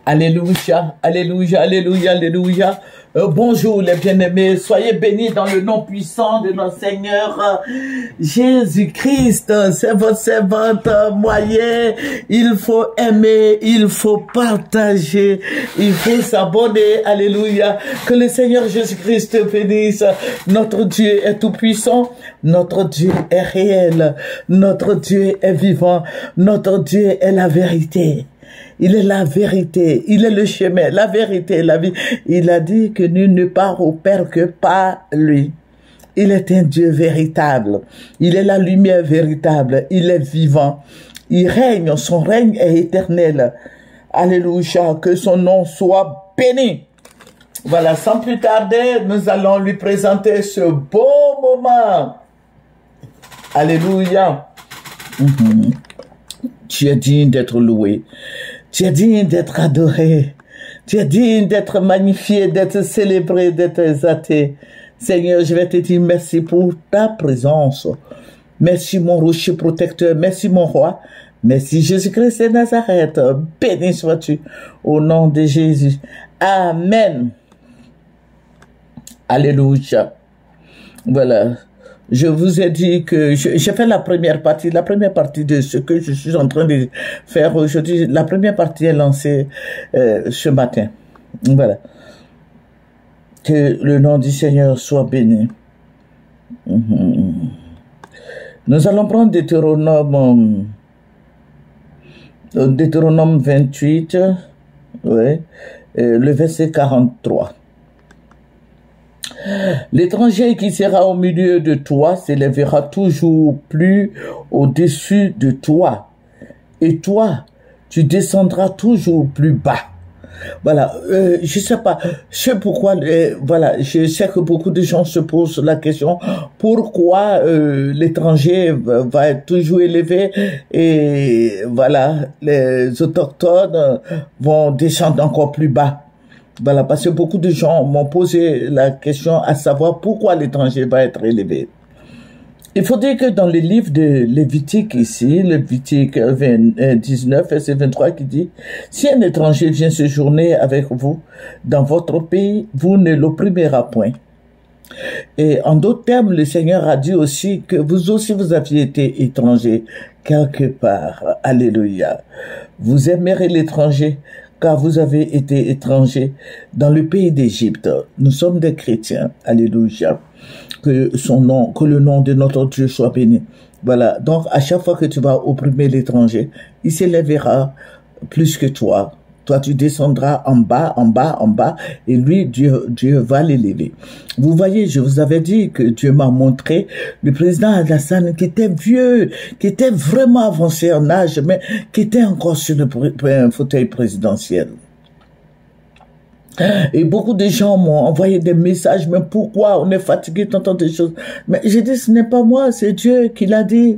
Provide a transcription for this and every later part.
Alléluia, alléluia, alléluia, alléluia. Bonjour les bien-aimés, soyez bénis dans le nom puissant de notre Seigneur Jésus-Christ. C'est votre servante moyen. Il faut aimer, il faut partager, il faut s'abonner. Alléluia. Que le Seigneur Jésus-Christ te bénisse. Notre Dieu est tout puissant. Notre Dieu est réel. Notre Dieu est vivant. Notre Dieu est la vérité. Il est la vérité, il est le chemin, la vérité, la vie. Il a dit que nul ne part au Père que par lui. Il est un Dieu véritable. Il est la lumière véritable. Il est vivant. Il règne. Son règne est éternel. Alléluia. Que son nom soit béni. Voilà, sans plus tarder, nous allons lui présenter ce beau moment. Alléluia. Tu es digne d'être loué. Tu es digne d'être adoré. Tu es digne d'être magnifié, d'être célébré, d'être exalté. Seigneur, je vais te dire merci pour ta présence. Merci mon rocher protecteur. Merci mon roi. Merci Jésus-Christ de Nazareth. Béni sois-tu au nom de Jésus. Amen. Alléluia. Voilà. Je vous ai dit que j'ai fait la première partie de ce que je suis en train de faire aujourd'hui. La première partie est lancée ce matin. Voilà. Que le nom du Seigneur soit béni. Nous allons prendre Deutéronome 28, ouais, le verset 43. L'étranger qui sera au milieu de toi s'élèvera toujours plus au-dessus de toi. Et toi, tu descendras toujours plus bas. Voilà, je sais pas, je sais pourquoi, voilà, je sais que beaucoup de gens se posent la question, pourquoi l'étranger va être toujours élevé et voilà, les autochtones vont descendre encore plus bas. Voilà, parce que beaucoup de gens m'ont posé la question à savoir pourquoi l'étranger va être élevé. Il faut dire que dans le livre de Lévitique ici, Lévitique 19, verset 23 qui dit « Si un étranger vient séjourner avec vous dans votre pays, vous ne l'opprimerez point. » Et en d'autres termes, le Seigneur a dit aussi que vous aussi vous aviez été étranger quelque part. Alléluia. Vous aimerez l'étranger car vous avez été étrangers dans le pays d'Égypte. Nous sommes des chrétiens. Alléluia. Que le nom de notre Dieu soit béni. Voilà. Donc, à chaque fois que tu vas opprimer l'étranger, il s'élèvera plus que toi. Toi, tu descendras en bas, en bas, en bas, et lui, Dieu va l'élever. Vous voyez, je vous avais dit que Dieu m'a montré le président Alassane qui était vieux, qui était vraiment avancé en âge, mais qui était encore sur un fauteuil présidentiel. Et beaucoup de gens m'ont envoyé des messages, mais pourquoi on est fatigué d'entendre des choses? Mais j'ai dit, ce n'est pas moi, c'est Dieu qui l'a dit.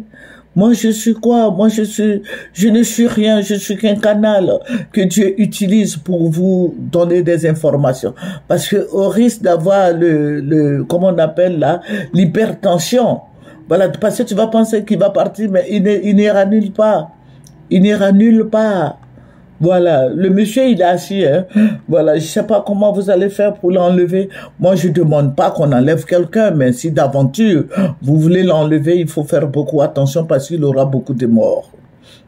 Moi, je suis quoi? Moi, je ne suis rien. Je suis qu'un canal que Dieu utilise pour vous donner des informations. Parce que, au risque d'avoir comment on appelle là, l'hypertension. Voilà. Parce que tu vas penser qu'il va partir, mais il n'ira nulle part. Il n'ira nulle part. Voilà, le monsieur, il est assis, hein. Voilà, je sais pas comment vous allez faire pour l'enlever. Moi, je demande pas qu'on enlève quelqu'un, mais si d'aventure, vous voulez l'enlever, il faut faire beaucoup attention parce qu'il aura beaucoup de morts.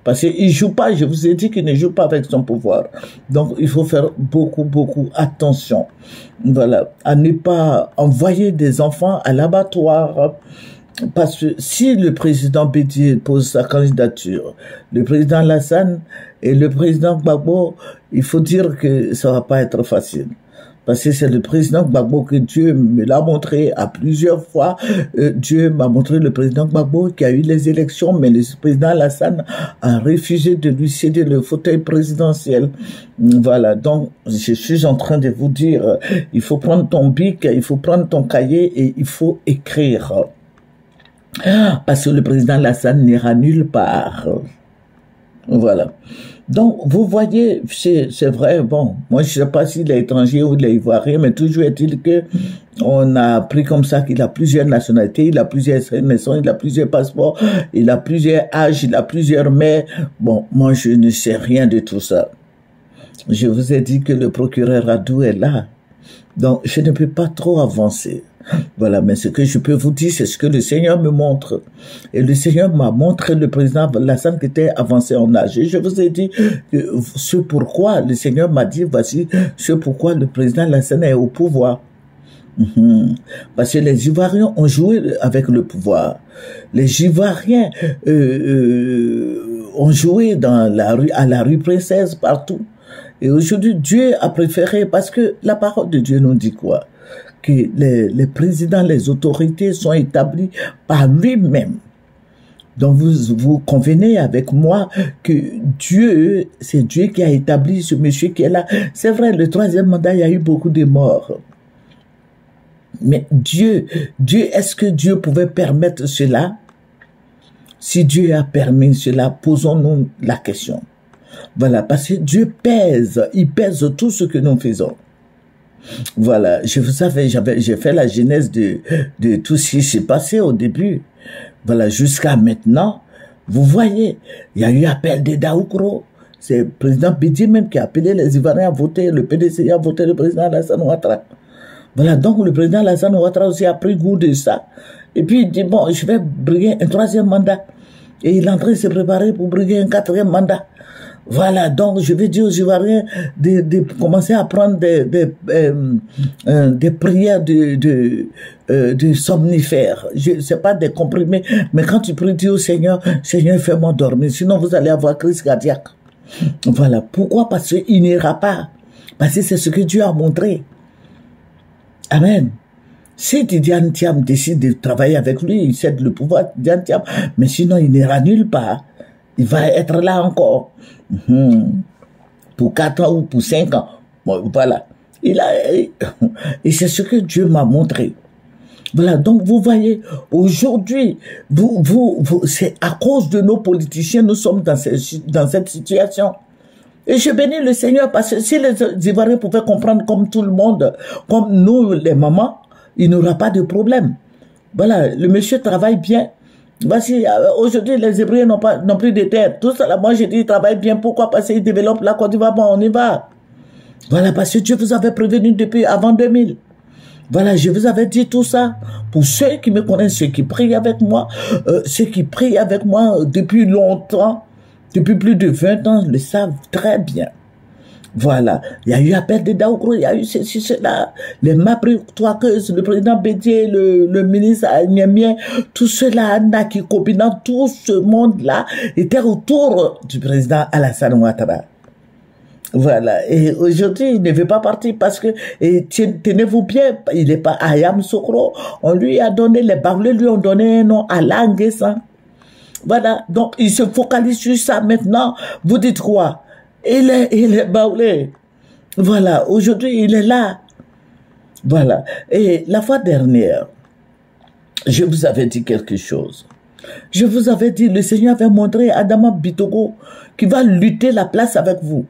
Parce qu'il joue pas, je vous ai dit qu'il ne joue pas avec son pouvoir. Donc, il faut faire beaucoup attention. Voilà, à ne pas envoyer des enfants à l'abattoir. Parce que si le président Bédié pose sa candidature, le président Alassane et le président Gbagbo, il faut dire que ça va pas être facile. Parce que c'est le président Gbagbo que Dieu me l'a montré à plusieurs fois. Dieu m'a montré le président Gbagbo qui a eu les élections, mais le président Alassane a refusé de lui céder le fauteuil présidentiel. Voilà, donc je suis en train de vous dire, il faut prendre ton bic, il faut prendre ton cahier et il faut écrire. Parce que le président Alassane n'ira nulle part. Voilà. Donc, vous voyez, c'est vrai, bon, moi je sais pas s'il est étranger ou il est ivoirien, mais toujours est-il que on a pris comme ça qu'il a plusieurs nationalités, il a plusieurs naissances, il a plusieurs passeports, il a plusieurs âges, il a plusieurs mères. Bon, moi je ne sais rien de tout ça. Je vous ai dit que le procureur Adou est là. Donc, je ne peux pas trop avancer. Voilà, mais ce que je peux vous dire, c'est ce que le Seigneur me montre. Et le Seigneur m'a montré le président Lassane qui était avancé en âge. Et je vous ai dit que ce pourquoi le Seigneur m'a dit, voici ce pourquoi le président Lassane est au pouvoir. Parce que les Ivoiriens ont joué avec le pouvoir. Les Ivoiriens ont joué dans la rue, à la rue Princesse, partout. Et aujourd'hui, Dieu a préféré, parce que la parole de Dieu nous dit quoi? Que les présidents, les autorités sont établis par lui-même. Donc vous convenez avec moi que Dieu, c'est Dieu qui a établi ce monsieur qui est là. C'est vrai, le 3e mandat, il y a eu beaucoup de morts. Mais Dieu, est-ce que Dieu pouvait permettre cela? Si Dieu a permis cela, posons-nous la question. Voilà, parce que Dieu pèse, il pèse tout ce que nous faisons. Voilà, vous savez, j'ai fait la genèse de tout ce qui s'est passé au début. Voilà, jusqu'à maintenant, vous voyez, il y a eu appel de Daoukro. C'est le président Bédié même qui a appelé les Ivoiriens à voter, le PDC a voté le président Alassane Ouattara. Voilà, donc le président Alassane Ouattara aussi a pris goût de ça. Et puis il dit, bon, je vais briguer un 3e mandat. Et il est en train de se préparer pour briguer un 4e mandat. Voilà, donc je vais dire aux Ivoiriens de commencer à prendre des prières de somnifères. C'est pas des comprimés, mais quand tu pries, dis au Seigneur, Seigneur, fais-moi dormir, sinon vous allez avoir crise cardiaque. Voilà, pourquoi? Parce qu'il n'ira pas. Parce que c'est ce que Dieu a montré. Amen. Si Tidiane Thiam décide de travailler avec lui, il cède le pouvoir à Tidiane Thiam, mais sinon il n'ira nulle part. Il va être là encore. Pour 4 ans ou pour 5 ans. Bon, voilà. Et c'est ce que Dieu m'a montré. Voilà, donc vous voyez, aujourd'hui, c'est à cause de nos politiciens, nous sommes dans cette situation. Et je bénis le Seigneur parce que si les Ivoiriens pouvaient comprendre comme tout le monde, comme nous, les mamans, il n'y aura pas de problème. Voilà, le monsieur travaille bien. Voici, aujourd'hui, les Hébreux n'ont plus de terre. Tout ça, là, moi, j'ai dit, il travaille bien. Pourquoi? Parce qu'il développe la Côte d'Ivoire. Bon, on y va. Voilà, parce que Dieu vous avait prévenu depuis avant 2000. Voilà, je vous avais dit tout ça. Pour ceux qui me connaissent, ceux qui prient avec moi, ceux qui prient avec moi depuis longtemps, depuis plus de 20 ans, le savent très bien. Voilà, il y a eu appel de Daoukro, il y a eu ceci, cela, les Mapri-Touakeuses, le président Bédié, le ministre Agnamien, tout cela, Naki Kobinan, tout ce monde-là était autour du président Alassane Ouattara. Voilà, et aujourd'hui, il ne veut pas partir parce que, et tenez-vous bien, il n'est pas Ayam Sokro, on lui a donné, les Baoulés lui ont donné un nom, Alain Guessan. Voilà, donc il se focalise sur ça maintenant, vous dites quoi? Il est baoulé. Voilà, aujourd'hui, il est là. Voilà. Et la fois dernière, je vous avais dit quelque chose. Je vous avais dit, le Seigneur avait montré à Adama Bitogo qui va lutter la place avec vous.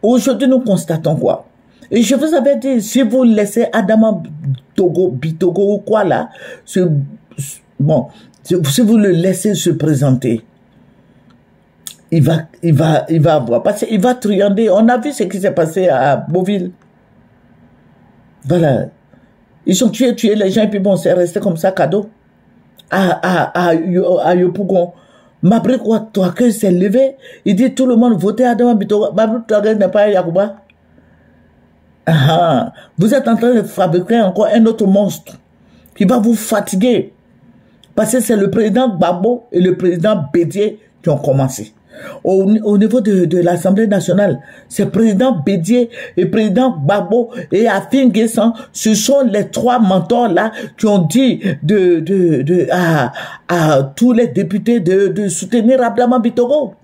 Aujourd'hui, nous constatons quoi? Et je vous avais dit, si vous laissez Adama Bitogo ou quoi là, bon, si vous le laissez se présenter, il va avoir, parce qu'il va truander. On a vu ce qui s'est passé à Beauville. Voilà. Ils ont tué les gens, et puis bon, c'est resté comme ça, cadeau. À Yopougon. Mabrik Ouattara s'est levé, il dit tout le monde votez Adama Bitogo. Mabrik Ouattara n'est pas Yacouba. Vous êtes en train de fabriquer encore un autre monstre qui va vous fatiguer. Parce que c'est le président Gbagbo et le président Bédié qui ont commencé. Au niveau de l'Assemblée nationale, c'est président Bédié et président Gbagbo et Afin Guessan, ce sont les 3 mentors là qui ont dit à tous les députés de soutenir Adama Bitogo.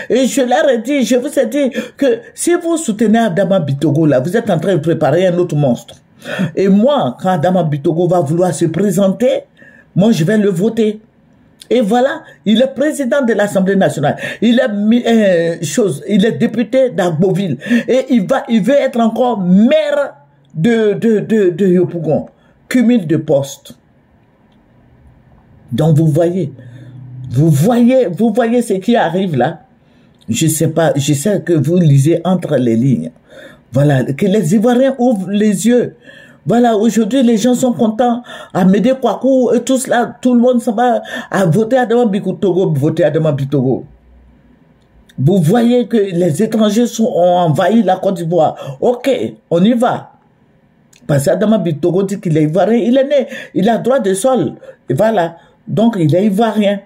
Et je leur ai dit, je vous ai dit que si vous soutenez Adama Bitogo là, vous êtes en train de préparer un autre monstre. Et moi, quand Adama Bitogo va vouloir se présenter, moi je vais le voter. Et voilà, il est président de l'Assemblée nationale. Il est député d'Agboville. Et il veut être encore maire de Yopougon. Cumul de postes. Donc vous voyez ce qui arrive là. Je sais pas, je sais que vous lisez entre les lignes. Voilà, que les Ivoiriens ouvrent les yeux. Voilà, aujourd'hui, les gens sont contents. Amédée Kouakou et tout cela, tout le monde s'en va à voter à Adama Bitogo, voter à Adama Bitogo. Vous voyez que les étrangers ont envahi la Côte d'Ivoire. Ok, on y va. Parce qu'Adama Bitogo dit qu'il est ivoirien. Il est né, il a droit de sol. Et voilà, donc il est ivoirien.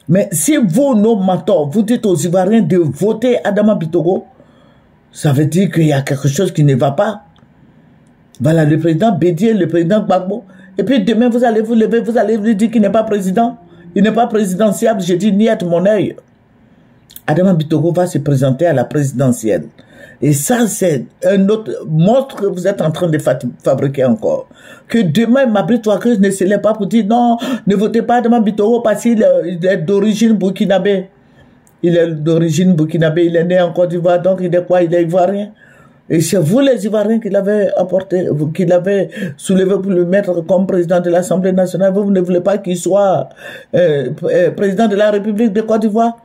Mais si vous, nos mentors, vous dites aux Ivoiriens de voter Adama Bitogo, ça veut dire qu'il y a quelque chose qui ne va pas. Voilà, le président Bédié, le président Gbagbo. Et puis demain, vous allez vous lever, vous allez lui dire qu'il n'est pas président. Il n'est pas présidentiable. J'ai dit, niet mon œil. Adama Bitogo va se présenter à la présidentielle. Et ça, c'est un autre monstre que vous êtes en train de fabriquer encore. Que demain, Mabry Touakeuse ne se lève pas pour dire non, ne votez pas Adama Bitogo parce qu'il est d'origine burkinabé. Il est d'origine burkinabé, il est né en Côte d'Ivoire, donc il est quoi? Il est ivoirien. Et c'est vous les Ivoiriens qui l'avez apporté, qui l'avez soulevé pour le mettre comme président de l'Assemblée nationale. Vous ne voulez pas qu'il soit président de la République de Côte d'Ivoire?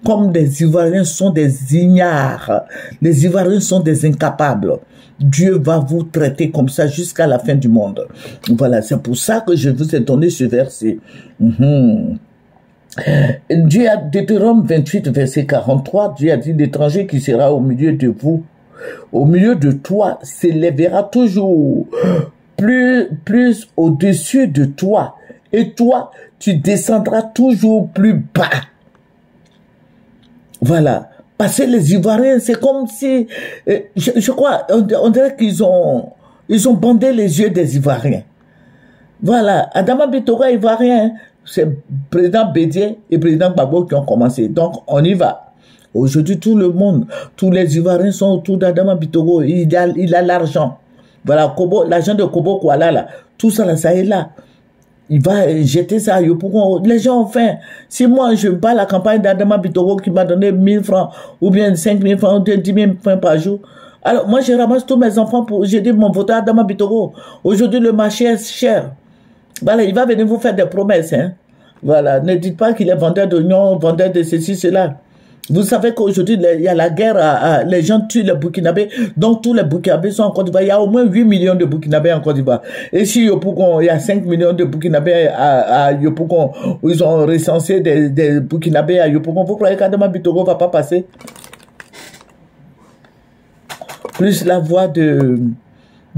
Comme des Ivoiriens sont des ignares, les Ivoiriens sont des incapables. Dieu va vous traiter comme ça jusqu'à la fin du monde. Voilà, c'est pour ça que je vous ai donné ce verset. Dieu a, Deutéronome 28, verset 43, Dieu a dit, l'étranger qui sera au milieu de vous, au milieu de toi, s'élèvera toujours plus au-dessus de toi. Et toi, tu descendras toujours plus bas. Voilà. Parce que les Ivoiriens, c'est comme si, je crois, on dirait qu'ils ont bandé les yeux des Ivoiriens. Voilà. Adama Bitogo est Ivoirien. C'est président Bédié et président Gbagbo qui ont commencé. Donc, on y va. Aujourd'hui, tout le monde, tous les Ivoiriens sont autour d'Adama Bitogo. Il a l'argent. Voilà, l'argent de Kobo Kuala, là. Tout ça, là, ça est là. Il va jeter ça à Yopougon. Les gens ont faim. Si moi, je bats la campagne d'Adama Bitogo qui m'a donné 1000 francs, ou bien 5000 francs, ou 10 000 francs par jour, alors moi, je ramasse tous mes enfants pour, j'ai dit, mon vote à Adama Bitogo. Aujourd'hui, le marché est cher. Voilà, il va venir vous faire des promesses, hein. Voilà, ne dites pas qu'il est vendeur d'oignons, vendeur de ceci, cela. Vous savez qu'aujourd'hui, il y a la guerre, les gens tuent les Burkinabés, donc tous les Burkinabés sont en Côte d'Ivoire. Il y a au moins 8 millions de Burkinabés en Côte d'Ivoire. Et si Yopougon, il y a 5 millions de Burkinabés à Yopougon, où ils ont recensé des Burkinabés à Yopougon, vous croyez qu'Adama Bitogo ne va pas passer? Plus la voix de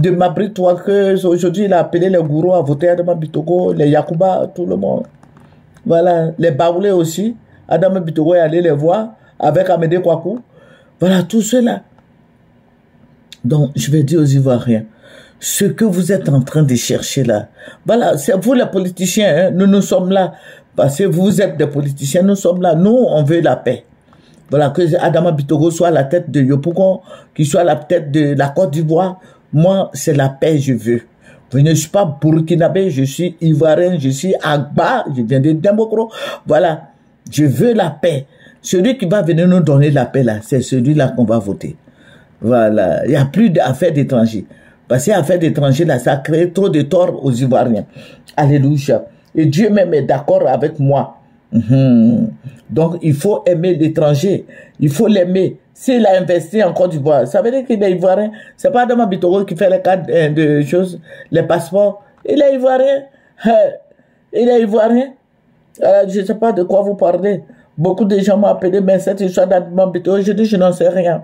Mabry Touakeuse, aujourd'hui, il a appelé les gourous à voter Adama Bitogo, les Yakuba, tout le monde. Voilà, les Baoulés aussi. Adama Bitogo est allé les voir avec Amédée Kouakou. Voilà, tout cela. Donc, je vais dire aux Ivoiriens, ce que vous êtes en train de chercher là, voilà, c'est vous les politiciens, hein, nous sommes là, parce que vous êtes des politiciens, nous sommes là, nous, on veut la paix. Voilà, que Adama Bitogo soit la tête de Yopougon, qu'il soit la tête de la Côte d'Ivoire. Moi, c'est la paix, je veux. Je ne suis pas burkinabé, je suis ivoirien, je suis Agba, je viens de Dembokro. Voilà. Je veux la paix. Celui qui va venir nous donner la paix là, c'est celui-là qu'on va voter. Voilà. Il n'y a plus d'affaires d'étrangers. Parce que l'affaire d'étrangers là, ça a créé trop de tort aux Ivoiriens. Alléluia. Et Dieu même est d'accord avec moi. Donc, il faut aimer l'étranger. Il faut l'aimer. S'il a investi en Côte d'Ivoire, ça veut dire qu'il est ivoirien. C'est pas Adama Bitogo qui fait les cas de choses, les passeports. Il est ivoirien. Il est ivoirien. Je ne sais pas de quoi vous parlez. Beaucoup de gens m'ont appelé, mais cette histoire d'Adama Bitogo, je dis, je n'en sais rien.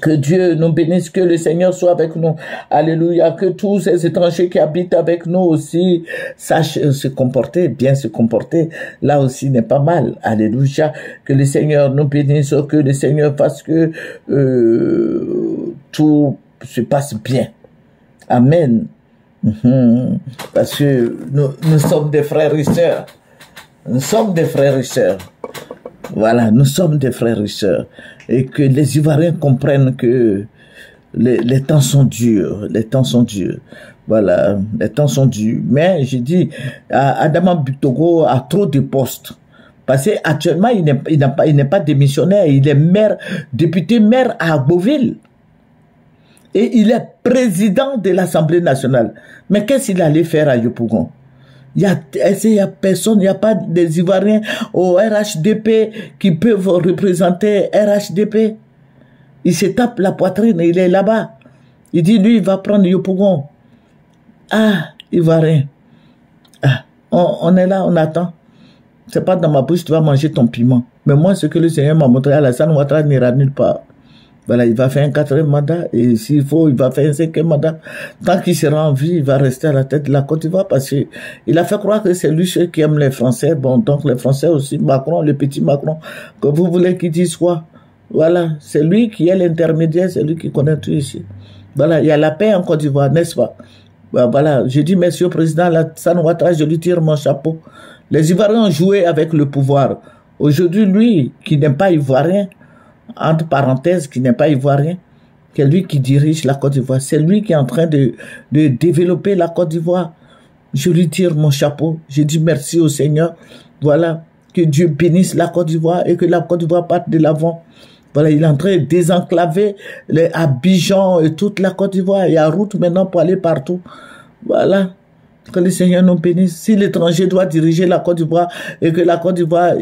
Que Dieu nous bénisse, que le Seigneur soit avec nous. Alléluia. Que tous ces étrangers qui habitent avec nous aussi sachent se comporter, bien se comporter. Là aussi n'est pas mal. Alléluia. Que le Seigneur nous bénisse, que le Seigneur fasse que tout se passe bien. Amen. Parce que nous sommes des frères et sœurs. Nous sommes des frères et sœurs. Voilà, nous sommes des frères et sœurs. Et que les Ivoiriens comprennent que les temps sont durs. Les temps sont durs. Voilà, les temps sont durs. Mais je dis, Adama Bitogo a trop de postes. Parce qu'actuellement, il n'est pas démissionnaire. Il est maire, député maire à Beauville. Et il est président de l'Assemblée nationale. Mais qu'est-ce qu'il allait faire à Yopougon? Il y a personne, il n'y a pas des Ivoiriens au RHDP qui peuvent représenter RHDP. Il se tape la poitrine, il est là-bas. Il dit, lui, il va prendre Yopougon. Ah, Ivoirien. Ah, on est là, on attend. C'est pas dans ma bouche, tu vas manger ton piment. Mais moi, ce que le Seigneur m'a montré, Alassane Ouattara n'ira nulle part. Voilà, il va faire un 4e mandat, et s'il faut, il va faire un 5e mandat. Tant qu'il sera en vie, il va rester à la tête de la Côte d'Ivoire, parce que il a fait croire que c'est lui qui aime les Français. Bon, donc les Français aussi, Macron, le petit Macron, que vous voulez qu'il dise quoi? Voilà, c'est lui qui est l'intermédiaire, c'est lui qui connaît tout ici. Voilà, il y a la paix en Côte d'Ivoire, n'est-ce pas? Voilà, je dis merci au président Alassane Ouattara, je lui tire mon chapeau. Les Ivoiriens ont joué avec le pouvoir. Aujourd'hui, lui, qui n'est pas Ivoirien, entre parenthèses, qui n'est pas Ivoirien, c'est lui qui dirige la Côte d'Ivoire. C'est lui qui est en train de développer la Côte d'Ivoire. Je lui tire mon chapeau. Je dis merci au Seigneur. Voilà, que Dieu bénisse la Côte d'Ivoire et que la Côte d'Ivoire parte de l'avant. Voilà, il est en train de désenclaver les Abidjan et toute la Côte d'Ivoire. Il y a route maintenant pour aller partout. Voilà. Que le Seigneur nous bénisse. Si l'étranger doit diriger la Côte d'Ivoire et que la Côte d'Ivoire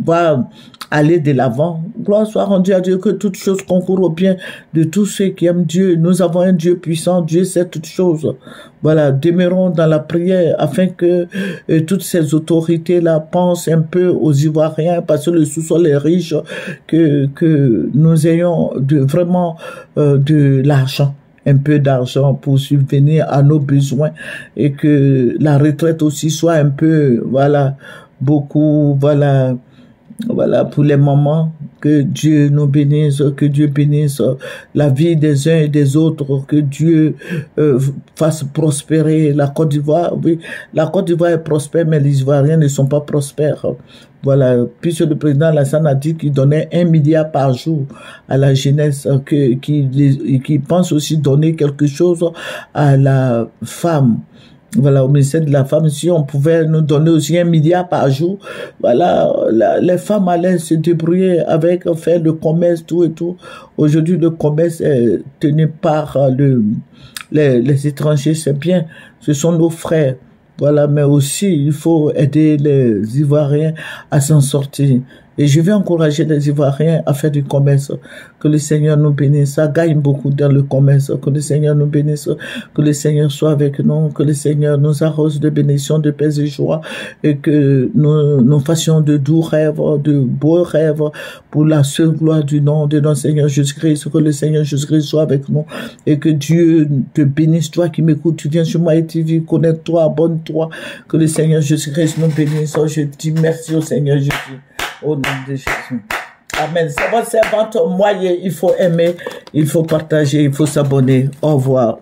va aller de l'avant, gloire soit rendue à Dieu, que toutes choses concourent au bien de tous ceux qui aiment Dieu. Nous avons un Dieu puissant, Dieu sait toutes choses. Voilà, demeurons dans la prière afin que toutes ces autorités-là pensent un peu aux Ivoiriens, parce que le sous-sol est riche, que nous ayons vraiment de l'argent. Un peu d'argent pour subvenir à nos besoins et que la retraite aussi soit un peu, voilà, beaucoup, voilà, pour les mamans, que Dieu nous bénisse, que Dieu bénisse la vie des uns et des autres, que Dieu fasse prospérer la Côte d'Ivoire. Oui, la Côte d'Ivoire est prospère, mais les Ivoiriens ne sont pas prospères. Voilà, puisque le président Alassane a dit qu'il donnait 1 milliard par jour à la jeunesse, qui pense aussi donner quelque chose à la femme. Voilà, au ministère de la femme, si on pouvait nous donner aussi 1 milliard par jour, voilà, les femmes allaient se débrouiller avec, faire le commerce, tout et tout. Aujourd'hui, le commerce est tenu par les étrangers, c'est bien, ce sont nos frères. Voilà, mais aussi, il faut aider les Ivoiriens à s'en sortir. Et je vais encourager les Ivoiriens à faire du commerce. Que le Seigneur nous bénisse. Ça gagne beaucoup dans le commerce. Que le Seigneur nous bénisse. Que le Seigneur soit avec nous. Que le Seigneur nous arrose de bénédictions, de paix et joie. Et que nous fassions de doux rêves, de beaux rêves pour la seule gloire du nom de notre Seigneur Jésus-Christ. Que le Seigneur Jésus-Christ soit avec nous. Et que Dieu te bénisse. Toi qui m'écoutes, tu viens sur MyTV, connais-toi, abonne-toi. Que le Seigneur Jésus-Christ nous bénisse. Je dis merci au Seigneur Jésus. Au nom de Jésus. Amen. C'est votre servante moyen. Il faut aimer, il faut partager, il faut s'abonner. Au revoir.